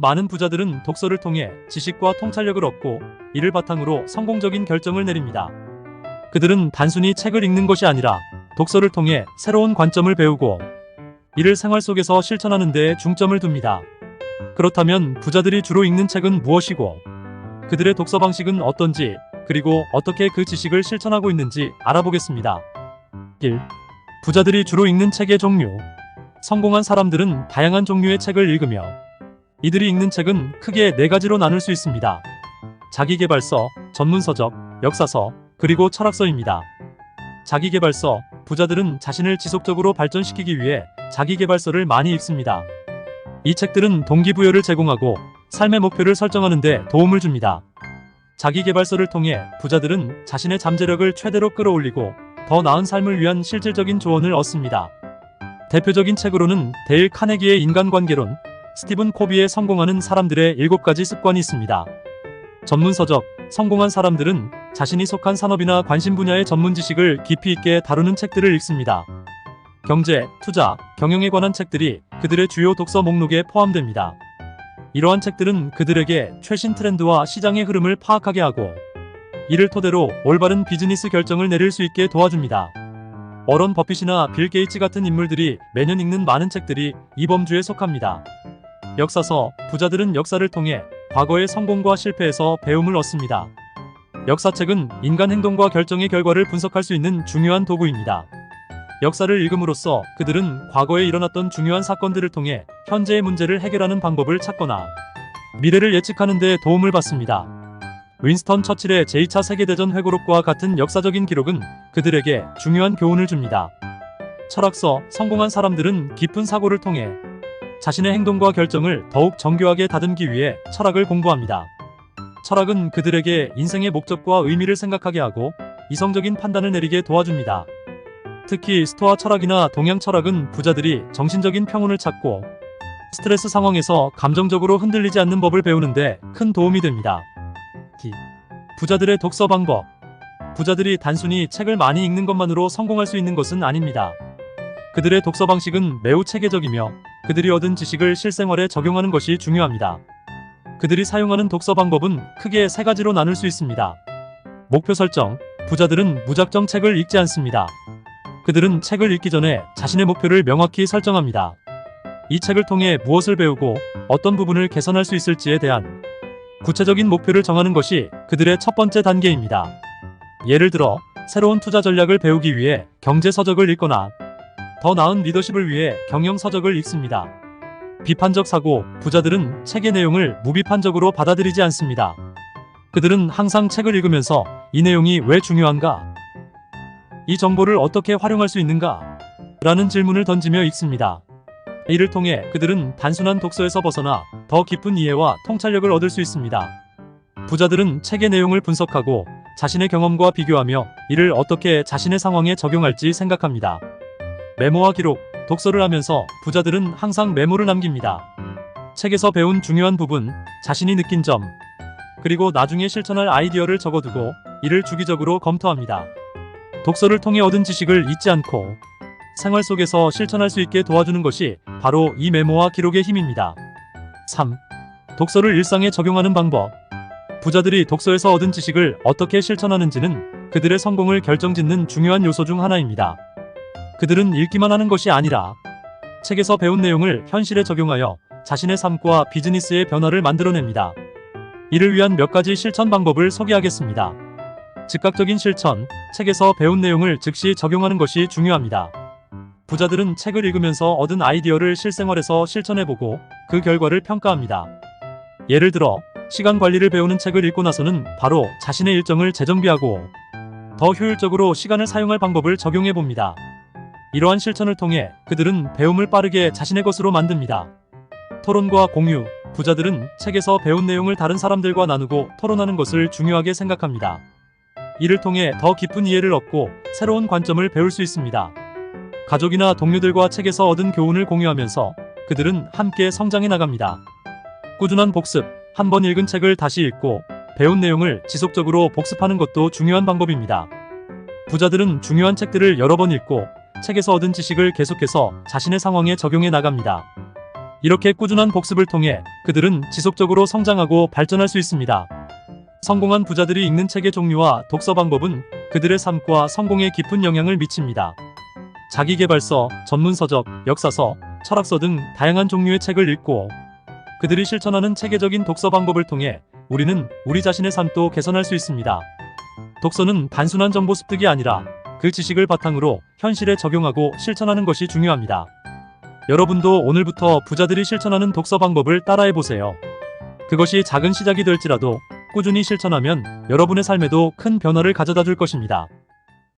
많은 부자들은 독서를 통해 지식과 통찰력을 얻고 이를 바탕으로 성공적인 결정을 내립니다. 그들은 단순히 책을 읽는 것이 아니라 독서를 통해 새로운 관점을 배우고 이를 생활 속에서 실천하는 데에 중점을 둡니다. 그렇다면 부자들이 주로 읽는 책은 무엇이고 그들의 독서 방식은 어떤지, 그리고 어떻게 그 지식을 실천하고 있는지 알아보겠습니다. 1. 부자들이 주로 읽는 책의 종류. 성공한 사람들은 다양한 종류의 책을 읽으며 이들이 읽는 책은 크게 4가지로 나눌 수 있습니다. 자기계발서, 전문서적, 역사서, 그리고 철학서입니다. 자기계발서. 부자들은 자신을 지속적으로 발전시키기 위해 자기계발서를 많이 읽습니다. 이 책들은 동기부여를 제공하고 삶의 목표를 설정하는 데 도움을 줍니다. 자기계발서를 통해 부자들은 자신의 잠재력을 최대로 끌어올리고 더 나은 삶을 위한 실질적인 조언을 얻습니다. 대표적인 책으로는 데일 카네기의 인간관계론, 스티븐 코비의 성공하는 사람들의 7가지 습관이 있습니다. 전문서적. 성공한 사람들은 자신이 속한 산업이나 관심 분야의 전문 지식을 깊이 있게 다루는 책들을 읽습니다. 경제, 투자, 경영에 관한 책들이 그들의 주요 독서 목록에 포함됩니다. 이러한 책들은 그들에게 최신 트렌드와 시장의 흐름을 파악하게 하고 이를 토대로 올바른 비즈니스 결정을 내릴 수 있게 도와줍니다. 워런 버핏이나 빌 게이츠 같은 인물들이 매년 읽는 많은 책들이 이 범주에 속합니다. 역사서. 부자들은 역사를 통해 과거의 성공과 실패에서 배움을 얻습니다. 역사책은 인간 행동과 결정의 결과를 분석할 수 있는 중요한 도구입니다. 역사를 읽음으로써 그들은 과거에 일어났던 중요한 사건들을 통해 현재의 문제를 해결하는 방법을 찾거나 미래를 예측하는 데 도움을 받습니다. 윈스턴 처칠의 제2차 세계대전 회고록과 같은 역사적인 기록은 그들에게 중요한 교훈을 줍니다. 철학서. 성공한 사람들은 깊은 사고를 통해 자신의 행동과 결정을 더욱 정교하게 다듬기 위해 철학을 공부합니다. 철학은 그들에게 인생의 목적과 의미를 생각하게 하고 이성적인 판단을 내리게 도와줍니다. 특히 스토아 철학이나 동양 철학은 부자들이 정신적인 평온을 찾고 스트레스 상황에서 감정적으로 흔들리지 않는 법을 배우는데 큰 도움이 됩니다. 부자들의 독서 방법. 부자들이 단순히 책을 많이 읽는 것만으로 성공할 수 있는 것은 아닙니다. 그들의 독서 방식은 매우 체계적이며 그들이 얻은 지식을 실생활에 적용하는 것이 중요합니다. 그들이 사용하는 독서 방법은 크게 3가지로 나눌 수 있습니다. 목표 설정. 부자들은 무작정 책을 읽지 않습니다. 그들은 책을 읽기 전에 자신의 목표를 명확히 설정합니다. 이 책을 통해 무엇을 배우고 어떤 부분을 개선할 수 있을지에 대한 구체적인 목표를 정하는 것이 그들의 첫 번째 단계입니다. 예를 들어 새로운 투자 전략을 배우기 위해 경제 서적을 읽거나 더 나은 리더십을 위해 경영 서적을 읽습니다. 비판적 사고. 부자들은 책의 내용을 무비판적으로 받아들이지 않습니다. 그들은 항상 책을 읽으면서 이 내용이 왜 중요한가? 이 정보를 어떻게 활용할 수 있는가? 라는 질문을 던지며 읽습니다. 이를 통해 그들은 단순한 독서에서 벗어나 더 깊은 이해와 통찰력을 얻을 수 있습니다. 부자들은 책의 내용을 분석하고 자신의 경험과 비교하며 이를 어떻게 자신의 상황에 적용할지 생각합니다. 메모와 기록. 독서를 하면서 부자들은 항상 메모를 남깁니다. 책에서 배운 중요한 부분, 자신이 느낀 점, 그리고 나중에 실천할 아이디어를 적어두고 이를 주기적으로 검토합니다. 독서를 통해 얻은 지식을 잊지 않고 생활 속에서 실천할 수 있게 도와주는 것이 바로 이 메모와 기록의 힘입니다. 3. 독서를 일상에 적용하는 방법. 부자들이 독서에서 얻은 지식을 어떻게 실천하는지는 그들의 성공을 결정짓는 중요한 요소 중 하나입니다. 그들은 읽기만 하는 것이 아니라 책에서 배운 내용을 현실에 적용하여 자신의 삶과 비즈니스의 변화를 만들어냅니다. 이를 위한 몇 가지 실천 방법을 소개하겠습니다. 즉각적인 실천. 책에서 배운 내용을 즉시 적용하는 것이 중요합니다. 부자들은 책을 읽으면서 얻은 아이디어를 실생활에서 실천해보고 그 결과를 평가합니다. 예를 들어 시간 관리를 배우는 책을 읽고 나서는 바로 자신의 일정을 재정비하고 더 효율적으로 시간을 사용할 방법을 적용해봅니다. 이러한 실천을 통해 그들은 배움을 빠르게 자신의 것으로 만듭니다. 토론과 공유. 부자들은 책에서 배운 내용을 다른 사람들과 나누고 토론하는 것을 중요하게 생각합니다. 이를 통해 더 깊은 이해를 얻고 새로운 관점을 배울 수 있습니다. 가족이나 동료들과 책에서 얻은 교훈을 공유하면서 그들은 함께 성장해 나갑니다. 꾸준한 복습. 한 번 읽은 책을 다시 읽고 배운 내용을 지속적으로 복습하는 것도 중요한 방법입니다. 부자들은 중요한 책들을 여러 번 읽고 책에서 얻은 지식을 계속해서 자신의 상황에 적용해 나갑니다. 이렇게 꾸준한 복습을 통해 그들은 지속적으로 성장하고 발전할 수 있습니다. 성공한 부자들이 읽는 책의 종류와 독서 방법은 그들의 삶과 성공에 깊은 영향을 미칩니다. 자기계발서, 전문서적, 역사서, 철학서 등 다양한 종류의 책을 읽고 그들이 실천하는 체계적인 독서 방법을 통해 우리는 우리 자신의 삶도 개선할 수 있습니다. 독서는 단순한 정보 습득이 아니라 그 지식을 바탕으로 현실에 적용하고 실천하는 것이 중요합니다. 여러분도 오늘부터 부자들이 실천하는 독서 방법을 따라해보세요. 그것이 작은 시작이 될지라도 꾸준히 실천하면 여러분의 삶에도 큰 변화를 가져다 줄 것입니다.